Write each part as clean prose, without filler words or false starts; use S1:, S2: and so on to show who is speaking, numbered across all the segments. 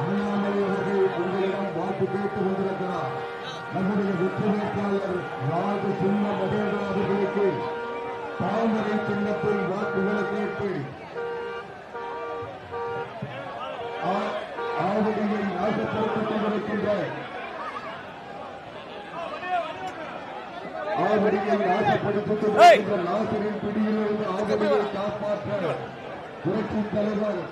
S1: அண்ணாமலை அவர்கள் உங்களிடம் வாக்கு கேட்டு வந்திருக்கிறார். நம்முடைய வெற்றி வேட்பாளர் ராஜ சின்ன மகேந்திர அவர்களுக்கு தாமரை சின்னத்தில் வாக்குகளை கேட்டு ஆவடியை நாசப்படுத்திக் கொண்டிருக்கின்ற ஆவடியை நாசப்படுத்திக் கொண்டிருக்கின்ற நாசரின் பிடியிலிருந்து ஆவடியை காப்பாற்ற புரட்சி தலைவர்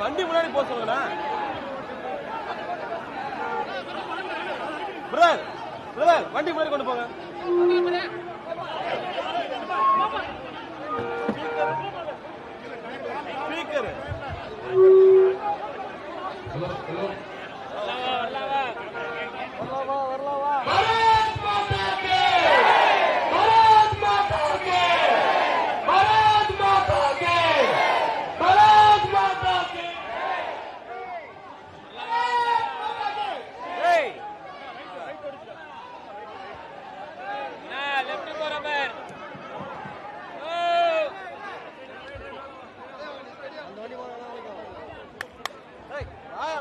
S2: வண்டி முன்னாடி போக சொல்லுங்க பிரதர். பிரதர் வண்டி முன்னாடி கொண்டு போங்க. ஸ்பீக்கர்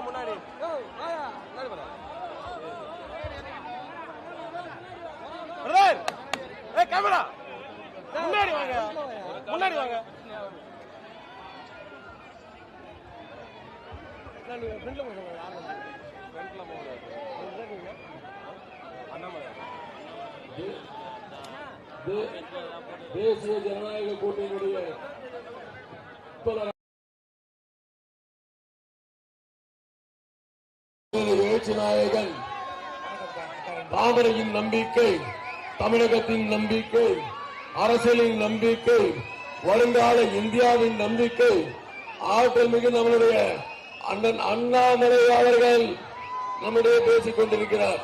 S2: முன்னாடி கேமரா முன்னாடி வாங்க, முன்னாடி வாங்க.
S3: தேசிய ஜனநாயக கூட்டணியுடைய எழுச்சி நாயகன், தாமரையின் நம்பிக்கை, தமிழகத்தின் நம்பிக்கை, அரசியலின் நம்பிக்கை, வருங்கால இந்தியாவின் நம்பிக்கை, ஆற்றல் மிகு நம்மளுடைய அண்ணன் அண்ணாமலை அவர்கள் நம்முடைய பேசிக் கொண்டிருக்கிறார்.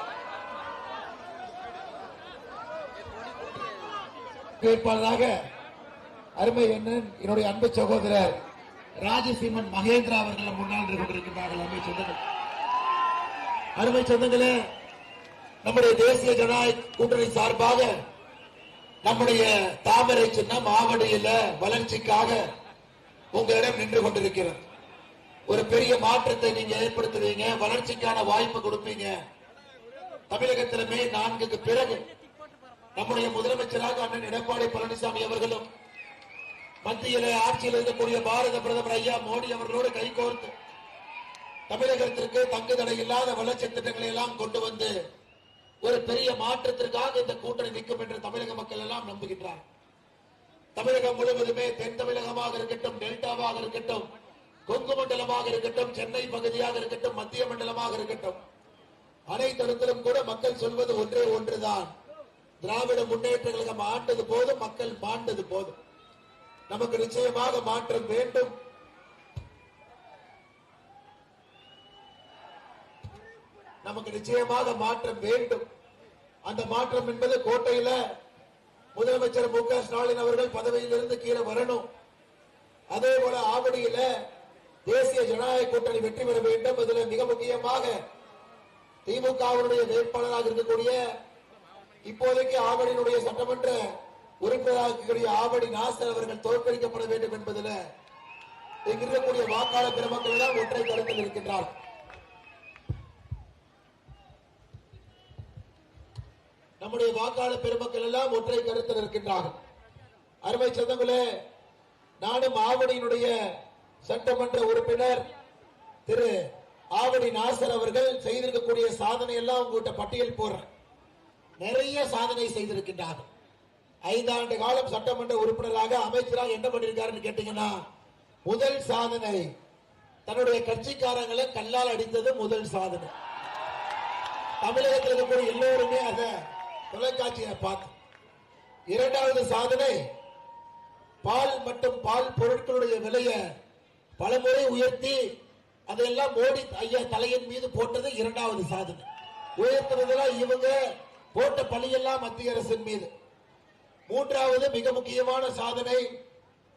S4: வேட்பாளராக அருமை அண்ணன் என்னுடைய அன்பு சகோதரர் ராஜசிம்மன் மகேந்திரா அவர்கள் முன்னால் கொண்டிருக்கிறார்கள். அருமை சொந்தங்களே, நம்முடைய தேசிய ஜனநாயக கூட்டணி சார்பாக நம்முடைய தாமரை சின்னம் ஆவடியில் வளர்ச்சிக்காக உங்களிடம் நின்று கொண்டிருக்கிறது. ஒரு பெரிய மாற்றத்தை நீங்க ஏற்படுத்துவீங்க, வளர்ச்சிக்கான வாய்ப்பு கொடுப்பீங்க. தமிழகத்தில் மே 4க்கு பிறகு நம்முடைய முதலமைச்சராக அண்ணன் எடப்பாடி பழனிசாமி அவர்களும் மத்தியில் ஆட்சியில் இருக்கக்கூடிய பாரத பிரதமர் ஐயா மோடி அவர்களோடு கைகோர்த்து தமிழகத்திற்கு தங்கு தடை இல்லாத வளர்ச்சி திட்டங்களை எல்லாம் கொண்டு வந்து ஒரு பெரிய மாற்றத்திற்காக இந்த கூட்டணி நிற்கும் என்று தமிழக மக்கள் எல்லாம் நம்புகின்றார். தமிழகம் முழுவதுமே தென் தமிழகமாக இருக்கட்டும், டெல்டாவாக இருக்கட்டும், கொங்கு மண்டலமாக இருக்கட்டும், சென்னை பகுதியாக இருக்கட்டும், மத்திய மண்டலமாக இருக்கட்டும், அனைத்திடத்திலும் கூட மக்கள் சொல்வது ஒன்றே ஒன்றுதான். திராவிட முன்னேற்ற கழகம் ஆண்டது போதும், மக்கள் மாண்டது போதும். நமக்கு நிச்சயமாக மாற்றம் வேண்டும். நமக்கு நிச்சயமாக மாற்றம் வேண்டும். அந்த மாற்றம் என்பது கோட்டையில முதலமைச்சர் மு க ஸ்டாலின் அவர்கள் பதவியிலிருந்து கீழே வரணும். அதே போல ஆவடியில தேசிய ஜனநாயக கூட்டணி வெற்றி பெற வேண்டும். இதில் மிக முக்கியமாக திமுகவுடைய வேட்பாளராக இருக்கக்கூடிய இப்போதைக்கு ஆவடியினுடைய சட்டமன்ற உறுப்பினராக இருக்கக்கூடிய ஆவடி நாசர் அவர்கள் தோற்கடிக்கப்பட வேண்டும் என்பதில் இங்கு இருக்கக்கூடிய வாக்காளர் பெருமக்கள் எல்லாம் ஒற்றை கருத்தில் இருக்கின்றார். நம்முடைய வாக்காளர் பெருமக்கள் எல்லாம் ஒற்றை கருத்தில் இருக்கின்றார்கள். அருமை சொந்தங்களே, நானும் ஆவடியினுடைய சட்டமன்ற உறுப்பினர் திரு ஆவடி நாசர் அவர்கள் செய்திருக்கக்கூடிய சாதனை எல்லாம் உங்ககிட்ட பட்டியல் போடுறேன். நிறைய சாதனை செய்திருக்கின்றார்கள். 5 ஆண்டு காலம் சட்டமன்ற உறுப்பினராக அமைச்சராக என்ன பண்ணிருக்காருன்னு கேட்டீங்கன்னா, முதல் சாதனை தன்னுடைய கட்சிக்காரங்களை கல்லால் அடித்தது முதல் சாதனை. தமிழகத்தில் இருக்கக்கூடிய எல்லோருமே அதை தொலைக்காட்சியை பார்த்து. இரண்டாவது சாதனை, பால் மற்றும் பால் பொருட்களுடைய விலையை பலமுறை உயர்த்தி அதெல்லாம் மோடி ஐயா தலையின் மீது போட்டது இரண்டாவது சாதனை. உயர்த்துறதெல்லாம் இவங்க போட்ட பழியெல்லாம் மத்திய அரசின் மீது. மூன்றாவது மிக முக்கியமான சாதனை,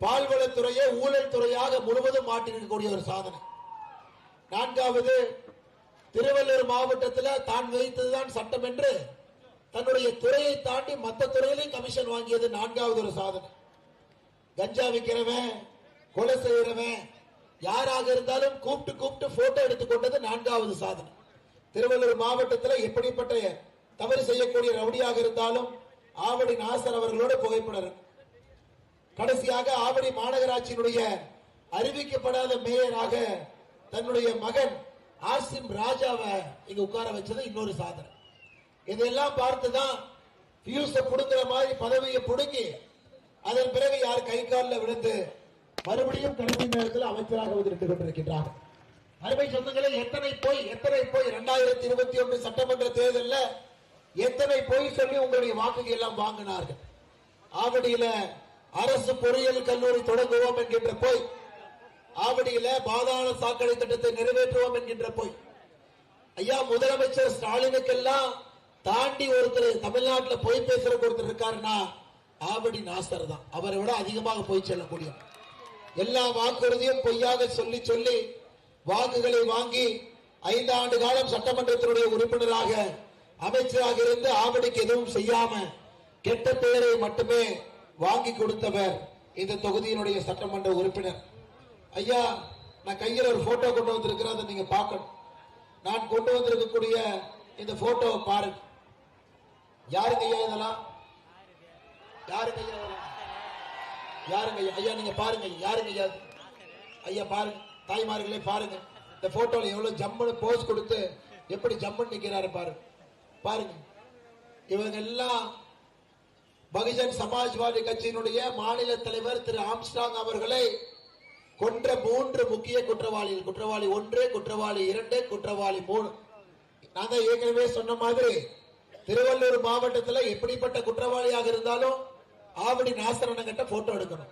S4: பால்வளத்துறையை ஊழல் துறையாக முழுவதும் மாற்றிருக்கக்கூடிய ஒரு சாதனை. நான்காவது, திருவள்ளூர் மாவட்டத்தில் தான் வைத்ததுதான் சட்டம் என்று தன்னுடைய துறையை தாண்டி மற்ற துறையிலையும் கமிஷன் வாங்கியது நான்காவது ஒரு சாதனை. கஞ்சா விற்கிறவன், கொலை செய்கிறவன் யாராக இருந்தாலும் கூப்பிட்டு போட்டோ எடுத்துக்கொண்டது நான்காவது சாதனை. திருவள்ளூர் மாவட்டத்தில் எப்படிப்பட்ட தவறு செய்யக்கூடிய ரவுடியாக இருந்தாலும் ஆவடி நாசர் அவர்களோட புகைப்படர். கடைசியாக ஆவடி மாநகராட்சியினுடைய அறிவிக்கப்படாத மேயராக தன்னுடைய மகன் ஆசிம் ராஜாவை இங்க உட்கார வச்சது இன்னொரு சாதனை. இதெல்லாம் பார்த்துதான் பியூஸ புடுங்குற மாதிரி பதவியை புடுங்கி அதன் பிறகு யார் கை காலில் விழுந்து மறுபடியும் கடைசி நேரத்தில் அமைச்சராக வந்து கொண்டிருக்கின்றார். அருமை சொந்தங்களே, எத்தனை போய் 2021 சட்டமன்ற தேர்தலில் எத்தனை போய் சொல்லி உங்களுடைய வாக்குகள் எல்லாம் வாங்கினார்கள். ஆவடியில அரசு பொறியியல் கல்லூரி தொடங்குவோம் என்கின்ற போய், ஆவடியில பாதாள சாக்கடை திட்டத்தை நிறைவேற்றுவோம் என்கின்ற போய், ஐயா முதலமைச்சர் ஸ்டாலினுக்கெல்லாம் தாண்டி ஒருத்தர் தமிழ்நாட்டில் போய் பேசுற ஒருத்தர் இருக்காருன்னா ஆவடி நாசர் தான். அவரை விட அதிகமாக போய் செல்லக்கூடிய எல்லா வாக்குறுதியும் பொய்யாக சொல்லி சொல்லி வாக்குகளை வாங்கி 5 ஆண்டு காலம் சட்டமன்றத்தினுடைய உறுப்பினராக அமைச்சராக இருந்து ஆவடிக்கு எதுவும் செய்யாம கெட்ட பெயரை மட்டுமே வாங்கி கொடுத்தவர் இந்த தொகுதியினுடைய சட்டமன்ற உறுப்பினர். ஐயா, நான் கையில் ஒரு போட்டோ கொண்டு வந்திருக்கிறேன், அதை நீங்க பார்க்கணும். நான் கொண்டு வந்திருக்கக்கூடிய இந்த போட்டோவை பாருங்க. யாருங்க ஐயா இதெல்லாம்? யாருங்க ஐயா இதெல்லாம்? யாருங்க ஐயா? ஐயா நீங்க பாருங்க, யாருங்க ஐயா? ஐயா பாருங்க, தாய்மார்களே பாருங்க, இந்த போட்டோல எவ்வளவு ஜம்முன்னு போஸ் கொடுத்து எப்படி ஜம்முன்னு நிக்கிறாரு பாருங்க. பாருங்க, இவங்க எல்லாம் பகுஜன் சமாஜ்வாதி கட்சியினுடைய மாநில தலைவர் திரு ஆம்ஸ்ட்ராங் அவர்களை கொன்ற 3 முக்கிய குற்றவாளிகள். குற்றவாளி 1, குற்றவாளி 2, குற்றவாளி 3. நான் தான் ஏற்கனவே சொன்ன மாதிரி திருவள்ளூர் மாவட்டத்தில் எப்படிப்பட்ட குற்றவாளியாக இருந்தாலும் ஆவடி நாசரன் கிட்ட போட்டோ எடுக்கணும்.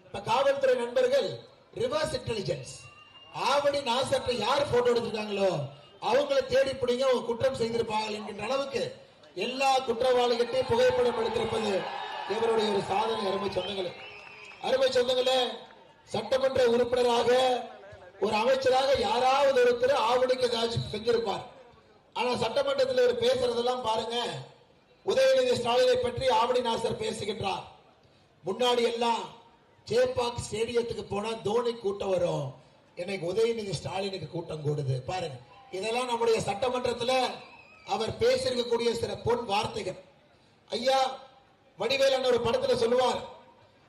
S4: இப்ப காவல்துறை நண்பர்கள் ரிவர்ஸ் இன்டெலிஜென்ஸ், ஆவடி நாசரை யார் போட்டோ எடுத்திருக்காங்களோ அவங்களை தேடி பிடிங்க, அவங்க குற்றம் செய்திருப்பாங்க என்கின்ற அளவுக்கு எல்லா குற்றவாளிகிட்டையும் புகைப்படம் எடுத்திருப்பது இவருடைய ஒரு சாதனை. அருமை சொந்தங்களே, சட்டமன்ற உறுப்பினராக ஒரு அமைச்சராக யாராவது ஒருத்தர் ஆவடிக்கு ஏதாச்சும் செஞ்சிருப்பார். ஆனா சட்டமன்றத்தில் ஒரு பேசுறதெல்லாம் பாருங்க. உதயநிதி ஸ்டாலினை பற்றி ஆவடி நாசர் பேசுகின்றார். முன்னாடி எல்லாம் சேப்பாக் ஸ்டேடியத்துக்கு போனா தோனி கூட்டம் வரும், இன்னைக்கு உதயநிதி ஸ்டாலினுக்கு கூட்டம் கூடுது. பாருங்க, இதெல்லாம் நம்முடைய சட்டமன்றத்தில் அவர் பேசியிருக்கக்கூடிய சில பொன் வார்த்தைகள். ஐயா வடிவேலன் ஒரு படத்துல சொல்லுவார்,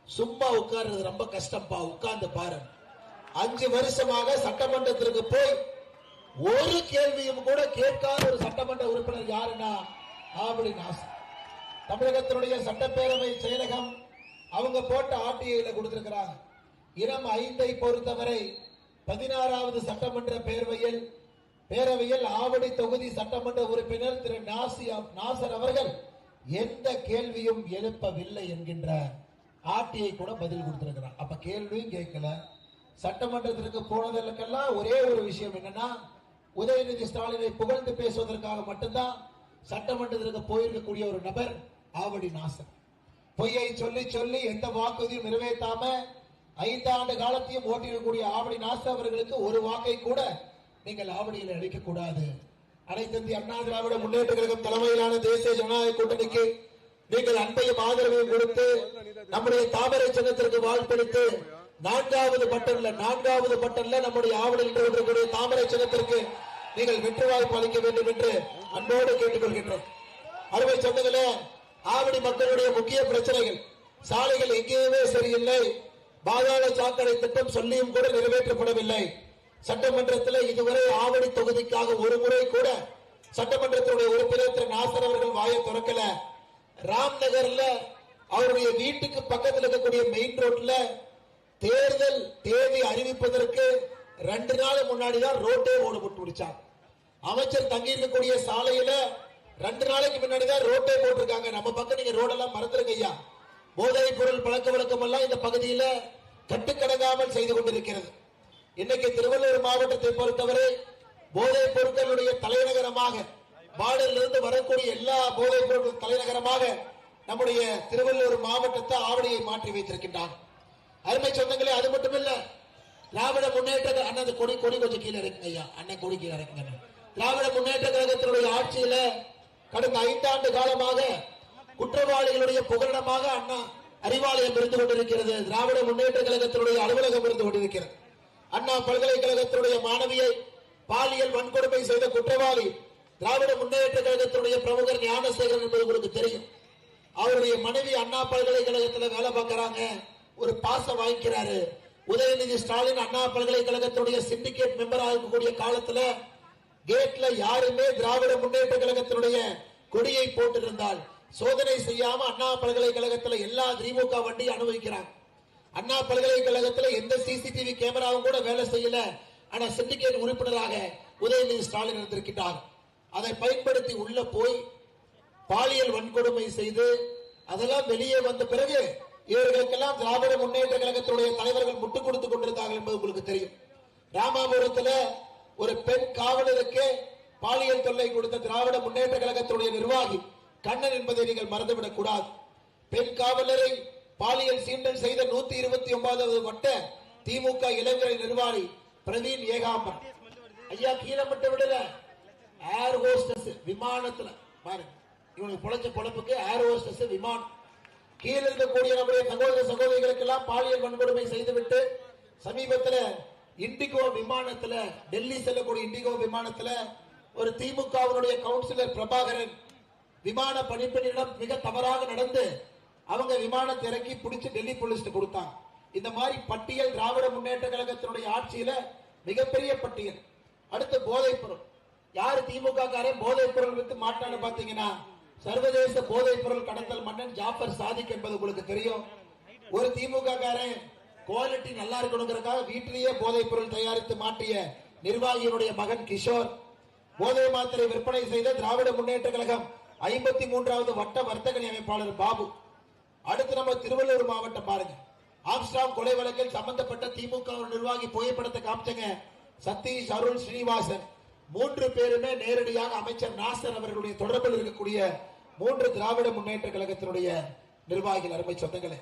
S4: சும்மா உட்கார்றது ரொம்ப கஷ்டம்பா, உட்கார்ந்து பாரு. 5 வருஷமாக சட்டமன்றத்திற்கு போய் ஒரு கேள்வியும் கூட கேட்காத ஒரு சட்டமன்ற உறுப்பினர் யாருன்னா ஆவடி நாசர். தமிழகத்தினுடைய சட்டப்பேரவை செயலகம் அவங்க போட்ட ஆர்டிஐல கொடுத்திருக்கிறாங்க. இனம் 5ஐ பொறுத்தவரை 16வது சட்டமன்ற பேரவையில் ஆவடி தொகுதி சட்டமன்ற உறுப்பினர் திரு நாசர் அவர்கள் எந்த கேள்வியும் எழுப்பவில்லை என்கின்ற ஆர்டிஐ கூட பதில் கொடுத்திருக்கிறார். அப்ப கேள்வியும் கேட்கல. சட்டமன்றத்திற்கு போனதற்கெல்லாம் ஒரே ஒரு விஷயம் என்னன்னா, உதயநிதி ஸ்டாலினை புகழ்ந்து பேசுவதற்காக மட்டும்தான் சட்டமன்றத்திற்கு போயிருக்கக்கூடிய ஒரு நபர் ஆவடி நாசர். பொய்யை சொல்லி சொல்லி எந்த வாக்குறுதியும் நிறைவேற்றாம 5 ஆண்டு காலத்தையும் ஓட்டியிருக்கக்கூடிய ஆவடி நாசர் அவர்களுக்கு ஒரு வாக்கை கூட நீங்கள் ஆவடியில் அளிக்க கூடாது. அனைத்து இந்திய அண்ணா திராவிட முன்னேற்ற கழகம் தலைமையிலான தேசிய ஜனநாயக கூட்டணிக்கு நீங்கள் அன்பையும் ஆதரவையும் கொடுத்து நம்முடைய தாமரை சின்னத்திற்கு வாய்ப்பளித்து 4வது பட்டன்ல நம்முடைய ஆவடியில் இருக்கக்கூடிய தாமரை சின்னத்திற்கு நீங்கள் வெற்றி வாய்ப்பு அளிக்க வேண்டும் என்று அன்போடு கேட்டுக்கொள்கின்றோம். அருமை சொந்தங்களே, ஆவடி மக்களுடைய முக்கிய பிரச்சனைகள், சாலைகள் எங்கேயுமே சரியில்லை, பாதாள சாக்கடை திட்டம் சொல்லியும் கூட நிறைவேற்றப்படவில்லை. சட்டமன்றத்தில் இதுவரை ஆவடி தொகுதிக்காக ஒரு முறை கூட சட்டமன்றத்தினுடைய உறுப்பினர் திரு நாசர் அவர்கள் வாயை திறக்கல. ராம்நகர்ல அவருடைய வீட்டுக்கு பக்கத்தில் இருக்கக்கூடிய மெயின் ரோட்ல தேர்தல் தேதி அறிவிப்பதற்கு 2 நாள் முன்னாடி தான் ரோட்டே ஓடு போட்டு முடிச்சாங்க. அமைச்சர் தங்கி இருக்கக்கூடிய சாலையில 2 நாளைக்கு முன்னாடிதான் ரோட்டே போட்டிருக்காங்க. நம்ம பக்கம் நீங்க ரோடெல்லாம் மறந்துருங்க ஐயா. போதைப் பொருள் பழக்க வழக்கம் எல்லாம் இந்த பகுதியில கட்டுக்கடங்காமல் செய்து கொண்டிருக்கிறது. இன்னைக்கு திருவள்ளூர் மாவட்டத்தை பொறுத்தவரை போதைப் பொருட்களுடைய தலைநகரமாக, பார்டர்ல இருந்து வரக்கூடிய எல்லா போதைப் பொருட்கள் தலைநகரமாக நம்முடைய திருவள்ளூர் மாவட்டத்தை ஆவடியை மாற்றி வைத்திருக்கின்றார். அருமை சொந்தங்களே, அது மட்டுமில்ல, திராவிட முன்னேற்ற அண்ணன் கொடி கொஞ்சம் கீழே இருக்குங்க ஐயா, அண்ணன் கொடி கீழே இருக்குங்க. திராவிட முன்னேற்ற கழகத்தினுடைய ஆட்சியில கடந்த 5 ஆண்டு காலமாக குற்றவாளிகளுடைய புகலிடமாக அண்ணா அறிவாலயம் இருந்து கொண்டிருக்கிறது. திராவிட முன்னேற்ற கழகத்தினுடைய அலுவலகம் இருந்து கொண்டிருக்கிறது. அண்ணா பல்கலைக்கழகத்தினுடைய மாணவியை பாலியல் வன்கொடுமை செய்த குற்றவாளி திராவிட முன்னேற்ற கழகத்தினுடைய பிரமுகர் ஞானசேகரன் என்பது உங்களுக்கு தெரியும். அவருடைய மனைவி அண்ணா பல்கலைக்கழகத்தில் வேலை பார்க்கிறாங்க. ஒரு பாசம் வாங்கிக்கிறாரு. உதயநிதி ஸ்டாலின் அண்ணா பல்கலைக்கழகத்துடைய சிண்டிகேட் மெம்பராக இருக்கக்கூடிய காலத்துல கேட்ல யாருமே திராவிட முன்னேற்ற கழகத்தினுடைய கொடியை போட்டிருந்தால் சோதனை செய்யாம அண்ணா பல்கலைக்கழகத்தில் எல்லா திமுக வண்டி அனுமதிக்கிறாங்க. அண்ணா பல்கலைக்கழகத்தில் எந்த சிசிடிவி கேமராவும் கூட வேலை செய்யல. ஆனா சிண்டிகேட் உறுப்பினராக உதயநிதி ஸ்டாலின் இருந்திருக்கிறார். அதை பயன்படுத்தி உள்ள போய் பாலியல் வன்கொடுமை செய்து அதெல்லாம் வெளியே வந்த பிறகு இவர்களுக்கெல்லாம் திராவிட முன்னேற்ற கழகத்தினுடைய தலைவர்கள் முட்டுக் கொடுத்துக் கொண்டிருந்தார்கள் என்பது உங்களுக்கு தெரியும். ராமாபுரத்தில் ஒரு பெண் காவலருக்கு பாலியல் தொல்லை கொடுத்த திராவிட முன்னேற்ற கழகத்தினுடைய நிர்வாகி கண்ணன் என்பதை நீங்கள் மறந்துவிடக் கூடாது. பெண் காவலரை பாலியல் சீண்டல் செய்த 129வது வட்ட திமுக இளைஞரை நிர்வாகி பிரவீன் ஏகாம்பரம் ஐயா கீழே மட்டும் விடல, ஏர் ஹோஸ்டஸ் விமானத்துல பாருங்க, இவனுக்கு பொழைச்ச பொழப்புக்கு ஏர் ஹோஸ்டஸ் விமானம் கீழே இருக்கக்கூடிய நம்முடைய சகோதர சகோதரிகளுக்கு எல்லாம் பாலியல் வன்கொடுமை செய்துவிட்டு சமீபத்தில் இண்டிகோ விமானத்துல டெல்லி செல்லக்கூடிய இண்டிகோ விமானத்துல ஒரு திமுகவினுடைய கவுன்சிலர் பிரபாகரன் விமான பணிப்பெண்ணிடம் மிக தவறாக நடந்து அவங்க விமானத்தை இறக்கி பிடிச்சு டெல்லி போலீஸ் கொடுத்தாங்க. இந்த மாதிரி பட்டியல் திராவிட முன்னேற்ற கழகத்தினுடைய ஆட்சியில மிகப்பெரிய பட்டியல். அடுத்து போதைப் பொருள். யாரு திமுக காரன் போதைப் பொருள் வித்து மாட்டான்னு பாத்தீங்கன்னா சர்வதேச போதைப் பொருள் கடத்தல் மன்னன் ஜாஃபர் சாதிக் என்பது உங்களுக்கு தெரியும். ஒரு திமுக காரன் குவாலிட்டி நல்லா இருக்கணுங்கிறதுக்காக வீட்டிலேயே போதைப் பொருள் தயாரித்து மாற்றிய நிர்வாகியினுடைய மகன் கிஷோர். போதை மாத்திரை விற்பனை செய்த திராவிட முன்னேற்ற கழகம் 53வது வட்ட வர்த்தக அமைப்பாளர் பாபு. அடுத்து நம்ம திருவள்ளூர் மாவட்டம் பாருங்க. ஆம்ஸ்டாம் கொலை வழக்கில் சம்பந்தப்பட்ட திமுக நிர்வாகி புகைப்படத்தை காமிச்சங்க. சதீஷ், அருள், ஸ்ரீனிவாசன் 3 பேருமே நேரடியாக அமைச்சர் நாசர் அவர்களுடைய தொடர்பில் இருக்கக்கூடிய 3 திராவிட முன்னேற்ற கழகத்தினுடைய நிர்வாகிகள். அருமை சொந்தங்களே,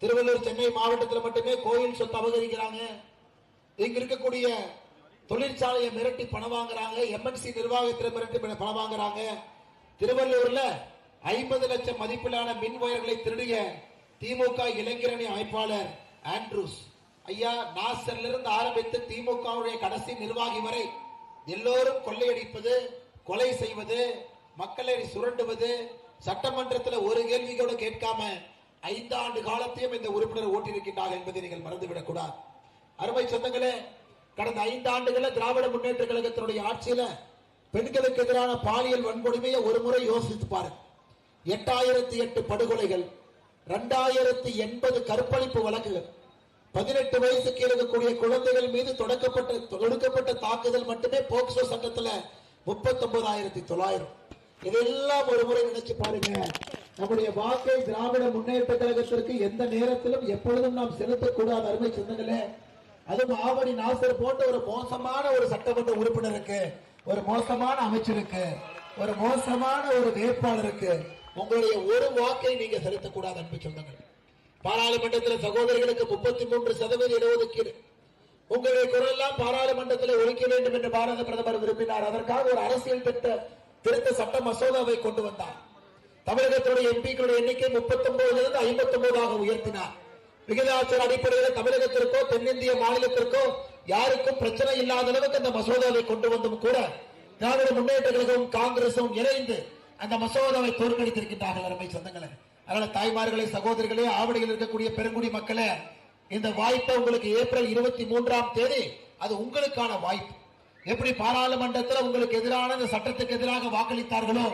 S4: திருவள்ளூர் சென்னை மாவட்டத்தில் மட்டுமே கோயில் சொத்து அபகரிக்கிறாங்க. இங்க இருக்கக்கூடிய தொழிற்சாலையை மிரட்டி பணம் வாங்குறாங்க. எம்என்சி நிர்வாகத்தில் மிரட்டி பணம் வாங்குறாங்க. திருவள்ளூர்ல 50 லட்சம் மதிப்பிலான மின் வயர்களை திருடிய திமுக இளைஞரணி அமைப்பாளர் ஆண்ட்ரூஸ் ஐயா நாசர்ல இருந்து ஆரம்பித்து திமுகவுடைய கடைசி நிர்வாகி வரை எல்லோரும் கொள்ளையடிப்பது, கொலை செய்வது, மக்களை சுரண்டுவது, சட்டமன்றத்தில் ஒரு கேள்வி கூட கேட்காம 5 ஆண்டு காலத்தையும் இந்த உறுப்பினர் ஓட்டியிருக்கின்றார் என்பதை நீங்கள் மறந்துவிடக் கூடாது. அருமை சொந்தங்களே, கடந்த 5 ஆண்டுகள திராவிட முன்னேற்ற கழகத்தினுடைய ஆட்சியில பெண்களுக்கு எதிரான பாலியல் வன்கொடுமையை ஒரு முறை யோசித்து பாருங்க. 8008 படுகொலைகள், 2080 கற்பழிப்பு வழக்குகள், 18 வயசுக்கு இருக்கக்கூடிய குழந்தைகள் மீது தொடுக்கப்பட்ட தாக்குதல் மட்டுமே போக்சோ சட்டத்தில் 39,900. இதெல்லாம் ஒரு முறை நினைச்சு பாருங்க. நம்முடைய வாக்கை திராவிட முன்னேற்ற கழகத்திற்கு எந்த நேரத்திலும் எப்பொழுதும் நாம் செலுத்தக்கூடாது. அருமை சொந்தங்களே, அதுவும் ஆவடி நாசர் போன்ற ஒரு மோசமான ஒரு சட்டமன்ற உறுப்பினருக்கு, ஒரு மோசமான அமைச்சருக்கு, ஒரு மோசமான ஒரு வேட்பாளருக்கு உங்களுடைய ஒரு வாக்கை நீங்க செலுத்தக்கூடாது. அன்பு சொந்தங்கள், பாராளுமன்றத்தில் சகோதரிகளுக்கு 33% இடஒதுக்கீடு, உங்களுடைய குரல் எல்லாம் பாராளுமன்றத்தில் ஒழிக்க வேண்டும் என்று பாரத பிரதமர் விரும்பினார். அதற்காக ஒரு அரசியல் திருத்த சட்ட மசோதாவை கொண்டு வந்தார். தமிழகத்தினுடைய எம்பிக்களுடைய எண்ணிக்கை 39 59 உயர்த்தினார். விகிதாச்சார அடிப்படையில் தமிழகத்திற்கோ தென்னிந்திய மாநிலத்திற்கோ யாருக்கும் பிரச்சனை இல்லாத அளவுக்கு அந்த மசோதாவை கொண்டு வந்தும் கூட திராவிட முன்னேற்ற கழகமும் காங்கிரசும் இணைந்து அந்த மசோதாவை தோற்கடித்திருக்கின்றார்கள். அருமை சொந்தங்களே, அதனால தாய்மார்களே, சகோதரிகளே, ஆவடியில் இருக்கக்கூடிய பெருங்குடி மக்களே, இந்த வாய்ப்பை உங்களுக்கு ஏப்ரல் 23ஆம் தேதி அது உங்களுக்கான வாய்ப்பு. எப்படி பாராளுமன்றத்தில் உங்களுக்கு எதிரான இந்த சட்டத்துக்கு எதிராக வாக்களித்தார்களோ,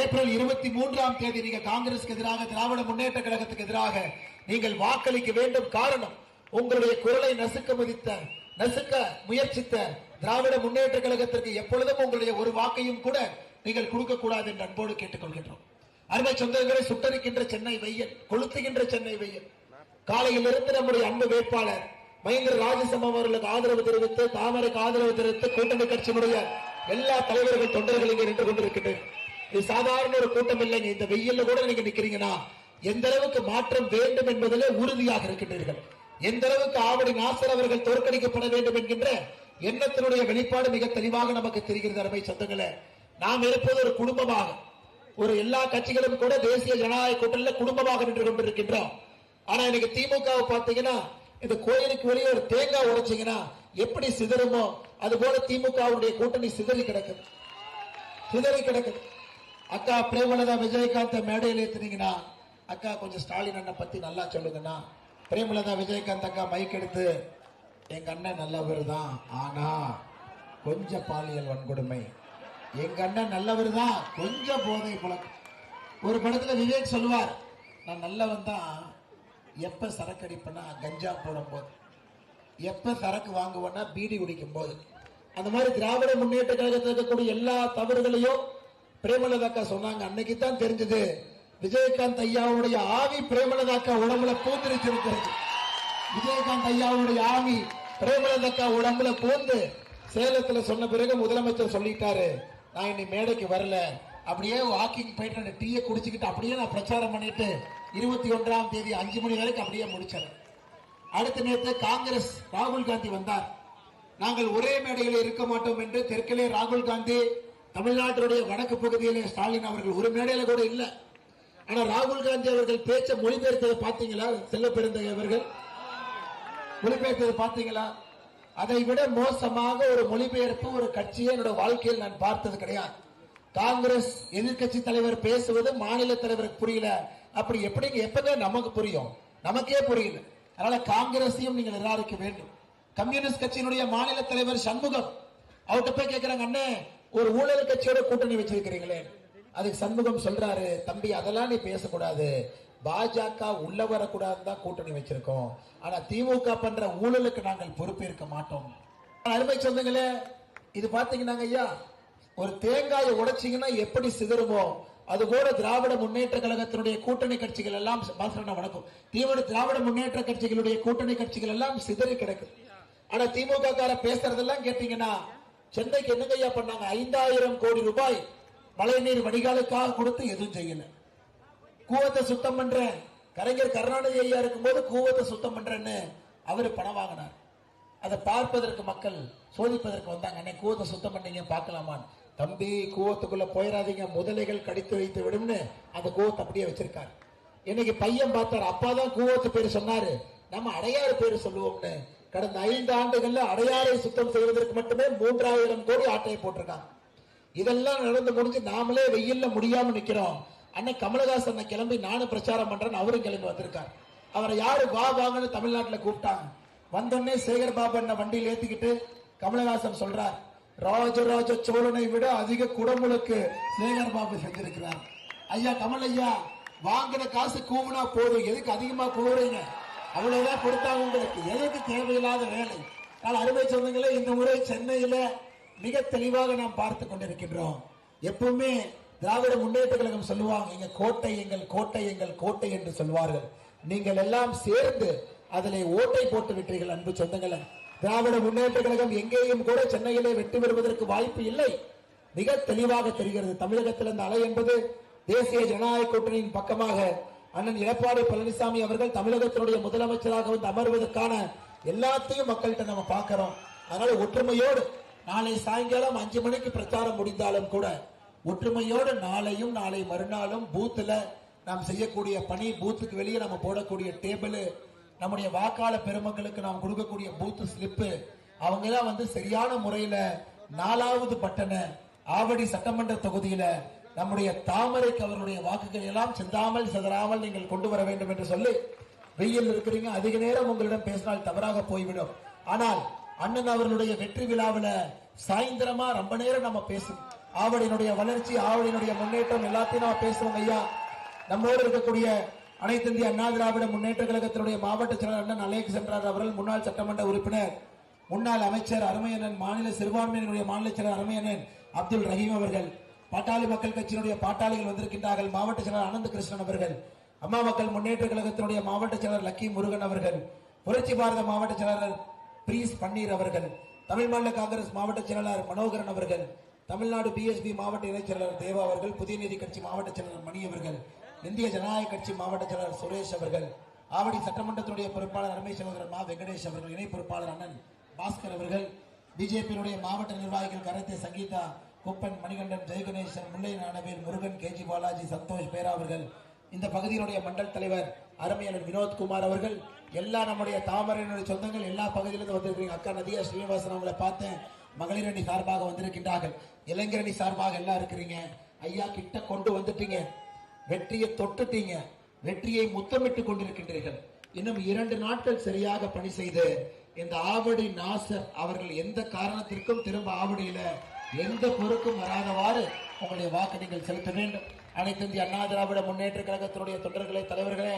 S4: ஏப்ரல் 23ஆம் தேதி நீங்க காங்கிரசுக்கு எதிராக, திராவிட முன்னேற்ற கழகத்துக்கு எதிராக நீங்கள் வாக்களிக்க வேண்டும். காரணம், உங்களுடைய குரலை நசுக்க மதித்த நசுக்க முயற்சித்த திராவிட முன்னேற்ற கழகத்திற்கு எப்பொழுதும் உங்களுடைய ஒரு வாக்கையும் கூட நீங்கள் கொடுக்க கூடாது என்று அன்போடு கேட்டுக்கொள்கின்றோம். அருமை சொந்தங்களை, சுட்டரிக்கின்ற சென்னை வெயில், கொளுத்துகின்ற சென்னை வெயில். காலையில் இருந்து நம்முடைய அன்பு வேட்பாளர் மஹிந்த ராஜசபா அவர்களுக்கு ஆதரவு தெரிவித்து, தாமரைக்கு ஆதரவு தெரிவித்து, கூட்டணி கட்சியினுடைய எல்லா தலைவர்கள் தொண்டர்கள் இங்கே நின்று கொண்டிருக்கின்றனர். இது சாதாரண ஒரு கூட்டம் இல்லைங்க. இந்த வெயில்ல கூட நீங்க நிக்கிறீங்கன்னா எந்த அளவுக்கு மாற்றம் வேண்டும் என்பதிலே உறுதியாக இருக்கின்றீர்கள். எந்த அளவுக்கு ஆவடி நாசர் அவர்கள் தோற்கடிக்கப்பட வேண்டும் என்கின்ற எண்ணத்தினுடைய வெளிப்பாடு மிக தெளிவாக நமக்கு தெரிகிறது. அருமை சொந்தங்களே, நாம் இருப்பது ஒரு குடும்பமாக, ஒரு எல்லா கட்சிகளும் கூட தேசிய ஜனநாயக கூட்டணியில் குடும்பமாக நின்று கொண்டிருக்கின்றோம். ஆனா இன்னைக்கு திமுகவை பார்த்தீங்கன்னா, இந்த கோயிலுக்கு வெளியே ஒரு தேங்காய் உடைச்சிங்கன்னா எப்படி சிதறுமோ அது போல திமுகவுடைய கூட்டணி சிதறி கிடக்குது. அக்கா பிரேமலதா விஜயகாந்த் மேடையில் ஏத்துனீங்கன்னா, அக்கா கொஞ்சம் ஸ்டாலின் அண்ணன் பத்தி நல்லா சொல்லுங்கன்னா, பிரேமலதா விஜயகாந்த் அக்கா மைக் எடுத்து, எங்க அண்ணன் நல்லவர் தான், ஆனா கொஞ்சம் பாலியல் வன்கொடுமை, எங்க அண்ணன் நல்லவர் தான், கொஞ்சம் போதை பழக்கம். ஒரு படத்துல விவேக் சொல்லுவார், நான் நல்லவன் தான் எப்ப சரக்கு அடிப்பேன்னா கஞ்சா போடும் போது, எப்ப சரக்கு வாங்குவேன்னா பீடி குடிக்கும் போது. அந்த மாதிரி திராவிட முன்னேற்ற கழகத்தில் இருக்கக்கூடிய எல்லா தவறுகளையும் பிரேமலதாக்கா சொன்னாங்க. அன்னைக்கு தான் தெரிஞ்சது விஜயகாந்த் ஐயாவுடைய ஆவி பிரேமலதாக்கா உடம்புல பூந்திருச்சிருக்கிறது. விஜயகாந்த் ஐயாவுடைய ஆவி பிரேமலதாக்கா உடம்புல பூந்து சேலத்துல சொன்ன பிறகு முதலமைச்சர் சொல்லிட்டாரு, நான் இன்னைக்கு மேடைக்கு வரல, அப்படியே வாக்கிங் போயிட்டு அந்த டீயை குடிச்சுக்கிட்டு அப்படியே நான் பிரச்சாரம் பண்ணிட்டு 21ஆம் தேதி 5 மணி வரைக்கும் அப்படியே முடிச்சேன். அடுத்த நேரத்தை காங்கிரஸ் ராகுல் காந்தி வந்தார். நாங்கள் ஒரே மேடையில் இருக்க மாட்டோம் என்று தெற்கிலே ராகுல் காந்தி, தமிழ்நாட்டினுடைய வடக்கு பகுதியிலே ஸ்டாலின் அவர்கள் ஒரு மேடையில கூட இல்லை. ஆனா ராகுல் காந்தி அவர்கள் பேச்ச மொழிபெயர்த்ததை பார்த்தீங்களா? செல்ல பெருந்தகை அவர்கள் மொழிபெயர்த்ததை பார்த்தீங்களா? அதை விட மோசமாக ஒரு மொழிபெயர்ப்பு ஒரு கட்சியை என்னோட வாழ்க்கையில் நான் பார்த்தது கிடையாது. காங்கிரஸ் எதிர்கட்சி தலைவர் பேசுவது மாநில தலைவருக்கு புரியல, அப்படி எப்படிங்க எப்பங்க நமக்கு புரியும்? நமக்கே புரியல. அதனால காங்கிரஸையும் நீங்கள் நிராகரிக்க வேண்டும். கம்யூனிஸ்ட் கட்சியினுடைய மாநில தலைவர் சண்முகம், அவர்கிட்ட போய் கேட்கிறாங்க, அண்ணே ஒரு ஊழல் கட்சியோட கூட்டணி வச்சிருக்கிறீங்களே. அதுக்கு சண்முகம் சொல்றாரு, தம்பி அதெல்லாம் நீ பேசக்கூடாது, பாஜக உள்ள வரக்கூடாதுன்னு தான் கூட்டணி வச்சிருக்கோம், ஆனா திமுக பண்ற ஊழலுக்கு நாங்கள் பொறுப்பேற்க மாட்டோம். அருமை சொந்தங்களே, இது பாத்தீங்கன்னா ஐயா, ஒரு தேங்காயை உடைச்சிங்கன்னா எப்படி சிதறுமோ அதுபோல திராவிட முன்னேற்ற கழகத்தினுடைய கூட்டணி கட்சிகள் எல்லாம், வணக்கம், திராவிட முன்னேற்ற கட்சிகளுடைய கூட்டணி கட்சிகள் எல்லாம் சிதறி கிடக்கு. ஆனா திமுக கார பேசுறதெல்லாம் கேட்டீங்கன்னா, சென்னைக்கு என்னங்கய்யா பண்ணாங்க? 5000 கோடி ரூபாய் மழைநீர் வடிகாலுக்காக கொடுத்து எதுவும் செய்யல. கூவத்தை சுத்தம் பண்ற கலைஞர் கருணாநிதி ஐயா இருக்கும்போது கூவத்தை சுத்தம் பண்றேன்னு அவரு பணம் வாங்கினார். அதை பார்ப்பதற்கு மக்கள் சோதிப்பதற்கு வந்தாங்க. அன்னைக்கு கூவத்தை சுத்தம் பண்ணீங்க பார்க்கலாமா? தம்பி கூவத்துக்குள்ள போயிடாதீங்க, முதலைகள் கடித்து வைத்து விடும்னு அந்த கூவத்தை அப்படியே வச்சிருக்காரு. இன்னைக்கு பையன் பார்த்தாரு, அப்பாதான் கூவத்து பேரு சொன்னாரு, நம்ம அடையாறு பேரு சொல்லுவோம்னு. கடந்த 5 ஆண்டுகள்ல அடையாறை சுத்தம் செய்வதற்கு மட்டுமே 3000 கோடி ஆட்டையை போட்டிருக்காங்க. இதெல்லாம் நடந்து முடிஞ்சு நாமளே வெயில்ல முடியாம நிக்கிறோம். அன்னைக்கு கமலஹாசன் கிளம்பி நானும் பிரச்சாரம் பண்றேன்னு அவரும் கிளம்பி வந்திருக்காரு. அவரை யாரு வா வாங்கன்னு தமிழ்நாட்டுல கூப்பிட்டாங்க. வந்தோடனே சேகர் பாபு அண்ணன் வண்டியில் ஏத்திக்கிட்டு கமலஹாசன் சொல்றார், ராஜராஜ சோழனை விட அதிக குடமுழுக்கு சேகர் பாபு செஞ்சிருக்கிறார். ஐயா கமல் ஐயா, வாங்கின காசு கூவுனா போதும், எதுக்கு அதிகமா கூவுறீங்க? அவ்வளவுதான் கொடுத்தாங்க உங்களுக்கு, எதுக்கு தேவையில்லாத வேலை? அருமை சொந்தங்களே, இந்த முறை சென்னையில மிக தெளிவாக நாம் பார்த்து கொண்டிருக்கின்றோம். எப்பவுமே திராவிட முன்னேற்ற கழகம் சொல்லுவாங்க, எங்க கோட்டை எங்கள் கோட்டை எங்கள் கோட்டை என்று சொல்வார்கள். நீங்கள் எல்லாம் சேர்ந்து அதிலே ஓட்டை போட்டு விட்டீர்கள். அன்பு சொந்தங்களே, திராவிட முன்னேற்ற கழகம் எங்கேயும் கூட சென்னையிலே வெற்றி பெறுவதற்கு வாய்ப்பு இல்லை. மிக தெளிவாக தெரிகிறது. தமிழகத்தில் இந்த அலை என்பது தேசிய ஜனநாயக கூட்டணியின் பக்கமாக அண்ணன் எடப்பாடி பழனிசாமி அவர்கள் தமிழகத்தினுடைய முதலமைச்சராக வந்து அமர்வதற்கான எல்லாத்தையும் மக்கள்கிட்ட நம்ம பார்க்கிறோம். அதனால ஒற்றுமையோடு நாளை சாயங்காலம் 5 மணிக்கு பிரச்சாரம் முடிந்தாலும் கூட ஒற்றுமையோடு நாளையும் நாளை மறுநாளும் பூத்துல நாம் செய்யக்கூடிய பணி, பூத்துக்கு வெளியே நம்ம போடக்கூடிய டேபிள், நம்முடைய வாக்காளர் பெருமக்களுக்கு நாம் கொடுக்கக்கூடிய பூத்து ஸ்லிப்பு, அவங்க எல்லாம் வந்து சரியான முறையில 4வது பட்டனை ஆவடி சட்டமன்ற தொகுதியில நம்முடைய தாமரைக்கு அவருடைய வாக்குகள் எல்லாம் சிந்தாமல் சிதறாமல் நீங்கள் கொண்டு வர வேண்டும் என்று சொல்லி, வெயில் இருக்கிறீங்க, அதிக நேரம் உங்களிடம் பேசினால் தவறாக போய்விடும். ஆனால் அண்ணன் அவர்களுடைய வெற்றி விழாவில சாயந்திரமா ரொம்ப நேரம் நம்ம பேசும் ஆவடியினுடைய வளர்ச்சி, ஆவடியினுடைய முன்னேற்றம் எல்லாத்தையும் நம்ம பேசுவோம். ஐயா நம்மோடு இருக்கக்கூடிய அனைத்து இந்திய அண்ணா திராவிட முன்னேற்ற கழகத்தினுடைய மாவட்ட செயலாளர் அண்ணன் அலெக்சாண்டர் அவர்கள், முன்னாள் சட்டமன்ற உறுப்பினர் முன்னாள் அமைச்சர் அருமையண்ணன், மாநில சிறுபான்மையினுடைய மாநில செயலர் அருமையண்ணன் அப்துல் ரஹீம் அவர்கள், பாட்டாளி மக்கள் கட்சியினுடைய பாட்டாளிகள் வந்திருக்கின்றார்கள். மாவட்ட செயலர் அனந்த கிருஷ்ணன் அவர்கள், அம்மா மக்கள் முன்னேற்ற கழகத்தினுடைய மாவட்ட செயலர் லக்கி முருகன் அவர்கள், புரட்சி பாரத மாவட்ட செயலாளர் பிரீஸ் பன்னீர் அவர்கள், தமிழ் மாநில காங்கிரஸ் மாவட்ட செயலாளர் மனோகரன் அவர்கள், தமிழ்நாடு பிஎஸ்பி மாவட்ட இணைச் செயலாளர் தேவா அவர்கள், புதிய நீதி கட்சி மாவட்ட செயலாளர் மணி அவர்கள், இந்திய ஜனநாயக கட்சி மாவட்ட செயலாளர் சுரேஷ் அவர்கள், ஆவடி சட்டமன்றத்துடைய பொறுப்பாளர் அருமை சகோதரர் மா வெங்கடேஷ் அவர்கள், இணை பொறுப்பாளர் அண்ணன் பாஸ்கர் அவர்கள், பிஜேபியினுடைய மாவட்ட நிர்வாகிகள் கரத்தே சங்கீதா, குப்பன், மணிகண்டன், ஜெயகணேசன், முல்லை நானவேல், முருகன், கேஜி பாலாஜி, சந்தோஷ் பேரா அவர்கள், இந்த பகுதியினுடைய மண்டல் தலைவர் அருமையாளர் வினோத்குமார் அவர்கள், எல்லா நம்முடைய தாமரையினுடைய சொந்தங்கள் எல்லா பகுதியிலிருந்து வந்திருக்கிறீங்க. அக்கா நதியா ஸ்ரீனிவாசன் அவங்களை பார்த்தேன், மகளிர் அணி சார்பாக வந்திருக்கின்றார்கள், இளைஞர் அணி சார்பாக எல்லாம் இருக்கிறீங்க. ஐயா கிட்ட கொண்டு வந்துட்டீங்க, வெற்றியை தொட்டுட்டீங்க, வெற்றியை முத்தமிட்டுக் கொண்டிருக்கின்றீர்கள். இன்னும் 2 நாட்கள் சரியாக பணி செய்து இந்த ஆவடி நாசர் அவர்கள் எந்த காரணத்திற்கும் திரும்ப ஆவடியில எந்த பொறுக்கும் வராதவாறு உங்களுடைய வாக்கு நீங்கள் செலுத்த வேண்டும். அனைத்து இந்திய அண்ணா திராவிட முன்னேற்ற கழகத்தினுடைய தொண்டர்களே, தலைவர்களே,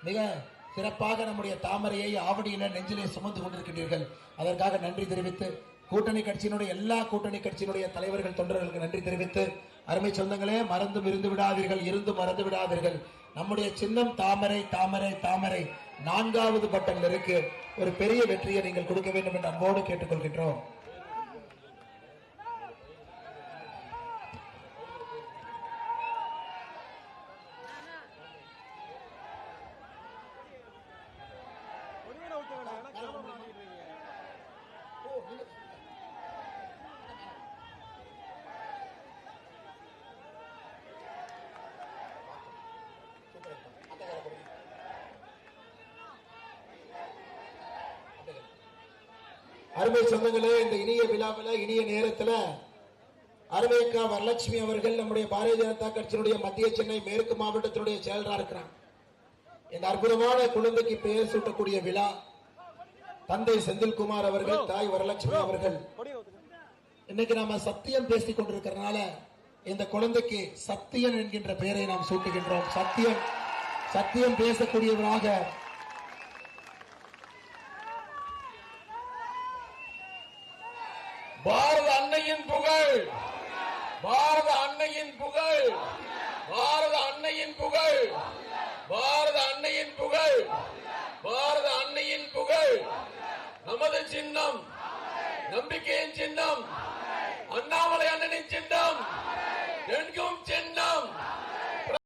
S4: மிக சிறப்பாக நம்முடைய தாமரையை ஆவடியில நெஞ்சிலே சுமந்து கொண்டிருக்கின்றீர்கள். அதற்காக நன்றி தெரிவித்து, கூட்டணி கட்சியினுடைய எல்லா கூட்டணி கட்சியினுடைய தலைவர்கள் தொண்டர்களுக்கு நன்றி தெரிவித்து, அருமை சொந்தங்களே, மறந்தும் இருந்து விடாதீர்கள், இருந்து மறந்து விடாதீர்கள். நம்முடைய சின்னம் தாமரை, தாமரை, தாமரை 4வது பட்டன்ல இருக்கு. ஒரு பெரிய வெற்றியை நீங்கள் கொடுக்க வேண்டும் என்று அன்போடு கேட்டுக்கொள்கின்றோம். அருமை சொந்தங்களே, இந்த இனிய விழாவில் இனிய நேரத்தில் அருமைக்கா வரலட்சுமி அவர்கள் நம்முடைய பாரதிய ஜனதா கட்சியினுடைய மத்திய சென்னை மேற்கு மாவட்டத்தினுடைய செயலராக இருக்கிறாங்க. இந்த அற்புதமான குழந்தைக்கு பெயர் சூட்டக்கூடிய விழா தந்தை செந்தில்குமார் அவர்கள், தாய் வரலட்சுமி அவர்கள். இன்னைக்கு நாம சத்தியம் பேசிக் கொண்டிருக்கிறதுனால இந்த குழந்தைக்கு சத்தியன் என்கின்ற பெயரை நாம் சூட்டுகின்றோம். சத்தியம், சத்தியம் பேசக்கூடியவராக
S3: பாரத அன்னையின் புகழ், பாரத அன்னையின் புகழ், பாரத அன்னையின் புகழ், பாரத அன்னையின் புகழ், பாரத அன்னையின் புகழ். நமது சின்னம், நம்பிக்கையின் சின்னம், அண்ணாமலை அண்ணனின் சின்னம் எங்கும்